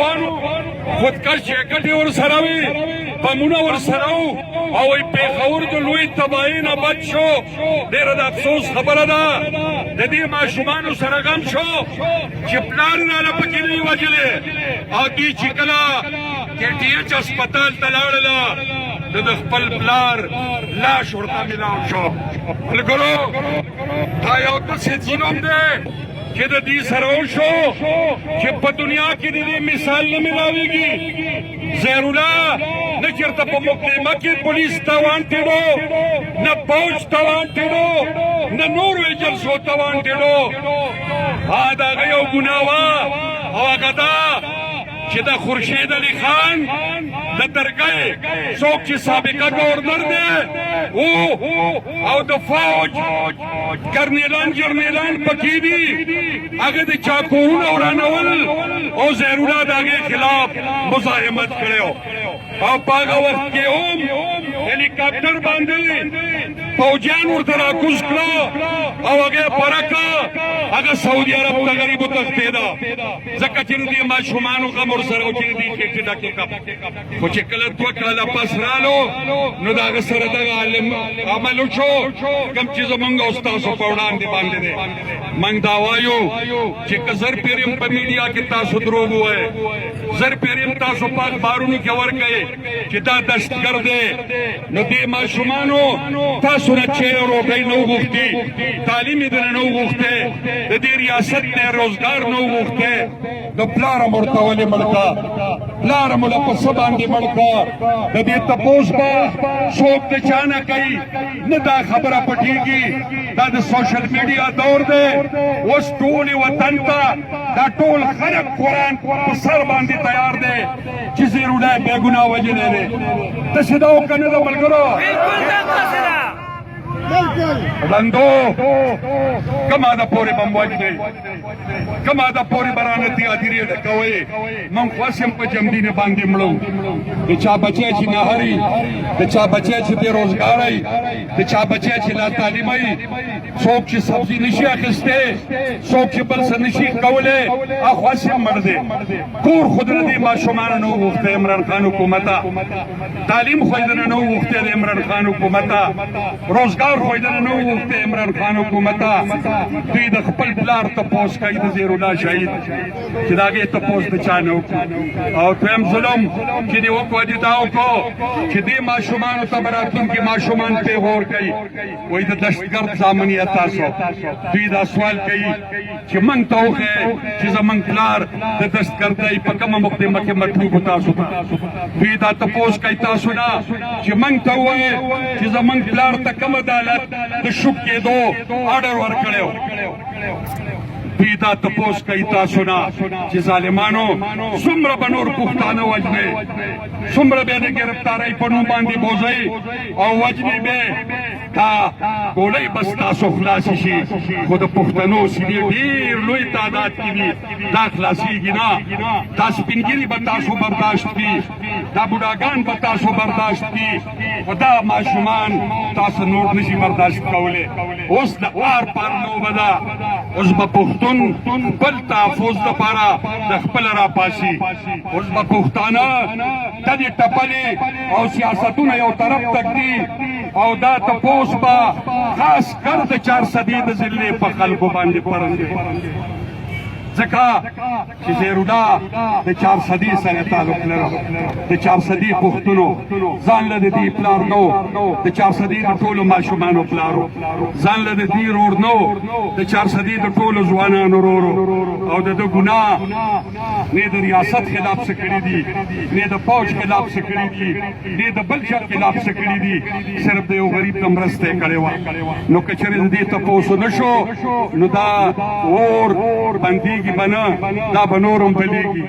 افغانو خودکش جیکټ ور سره وي بمونه ور سره وو او پیښور د لوی تباهۍ نه بچ شو ډېره د افسوس خبره ده د دې ماشومانو سره غم شو چې پلار یې راله پکې نه وي وژلی او دوی چې کله KTH هسپتال ته لاړله د خپل پلار لاش ورته میلاو شو ملګرو دا یو داسې ظلم دی چې د دې سره وشو چې په دنیا کې د دې مثال نه میلاویږي زهرالله نه چېرته په مقدمه کې پولیس ته وانټېډو نه پوج ته وانټېډو نه نورو جلسو ته وانټېډو د هغه یو ګناه وه او هغه دا چې د خورشید علي خان د درګۍ څوک چې سابقه ګورنر دی او د فوج جرنیلان پکې دي هغه د چاقوونه ورانول او زهرالله د هغې خلاف مزاحمت کړی او په هغه وخت کې هم هلیکاپټر باندې فوجیان ورته راکوز کړه او هغې پره کړه هغه سعودي عرب ته غریبو تښتېده ځکه چې د دې ماشومانو غم ورسره و چې د دې ټیکټې ډکې کړه خو چې کله 2 کاله پس رالو نو د هغه سره دغه عمل وشو کوم چې زمونږ او ستاسو په وړاندې باندې دی موږ دا وایو چې که زر پېر یم په میډیا کې تاسو دروغ ووایئ زر پېر یم تاسو په اخبارونو کې ورکئ چې دا دهشتګرد دی نو دې ماشومانو تاسو نه چیرې روټۍ نه وغوښتي تعلیم یې دنه نه وغوښتی د دې ریاست نه روزګار نه وغوښتی د پلار هم ورته ولې مړ کړه پلار هم له په څه باندې مړ کړه د دې تپوس به څوک د چا نه کوي نه دا خبره پټېږي دا د سوشل میډیا دور دی اوس ټولې وطن ته دا ټول خلک قرآن په سر باندې تیار دی چې زهرالله بې ګناه وژلی دی داسې ده او که نه ده ملګرو ړندو کومه ده پورې به م وژنئ کومه ده پورې به رانه تیادرې ډکوئ من خوښ یم په جمدینې باندې مړو د چا بچی چې نهري د چا بچی چې بېروزګاری د چا بچی چې لاتعلیمۍ څوک چې سبزي نشي اخیستی څوک چې بل څه نشي کولی خوښ یم مړ دی کور خو د دې ماشومانو نه وغوښتی عمران خان حکومته تعلیم خو یې دنه نه وغوښتی د عمران خان حکومته روزګار خو یې دنه نه وغوښتی عمران خان حکومته دوی د خپل پلار تپوس کوي د زهرالله شهید چې د هغې تپوس د چا نه وکړو او دویم ظلم چې دې وکړو دې دا وکړو چې دې ماشومانو ته به راتلونکي ماشومان پیغور کوي وایي د دهشتګرد زامن یې تاسو دوی دا سوال کوي چې موږ ته وښیئ چې زموږ پلار د دهشتګردۍ په کومه مقدمه کې مطلوب تاسو ته دوی دا تپوس کوي تاسو نه چې موږ ته ووایئ چې زموږ پلار ته کوم عدالت د شوک کېدو آرډر ورکړی و دوی دا تپوس کوي تاسو نه چې ظالمانو څومره به نور پښتانه وژنئ څومره بیا د ګرفتارۍ په نوم باندې بوځئ او وژنئ بیا دا ګولۍ به ستاسو خلاصې شي خو د پښتنو سینې ډېر لوی تعداد کې دي دا خلاصېږي نه دا سپینګیري به تاسو برداشت کړي دا بوډاګان به تاسو برداشت کړي خو دا ماشومان تاسو نور نشي برداشت کولی اوس د آر پار لوبه ده اوس به پښتون بل تحفظ دپاره د خپله راپاسي اوس به پښتانه تدې ټپلې او سیاستونه یو طرف ته ږدي او دا تپوس به خاص کر د 400 د ضلعې په خلکو باندې پرندې ځکه چې زهرالله د 400 سره تعلق لرو د 400 پښتنو ځان له دې پلار نو د 400 د ټولو ماشومانو پلارو ځان له دې رور نو د 400 د ټولو ځوانانو رورو او د ګناه نه د ریاست خلاف څه کړي دي نه د فوج خلاف څه کړي دي نه د بل چا خلاف څه کړي دي صرف د یو غریب د مرسته کړي و نو که چېرې دې تپوس نشو نو دا اور بندي بنا دا بنورم بلیږي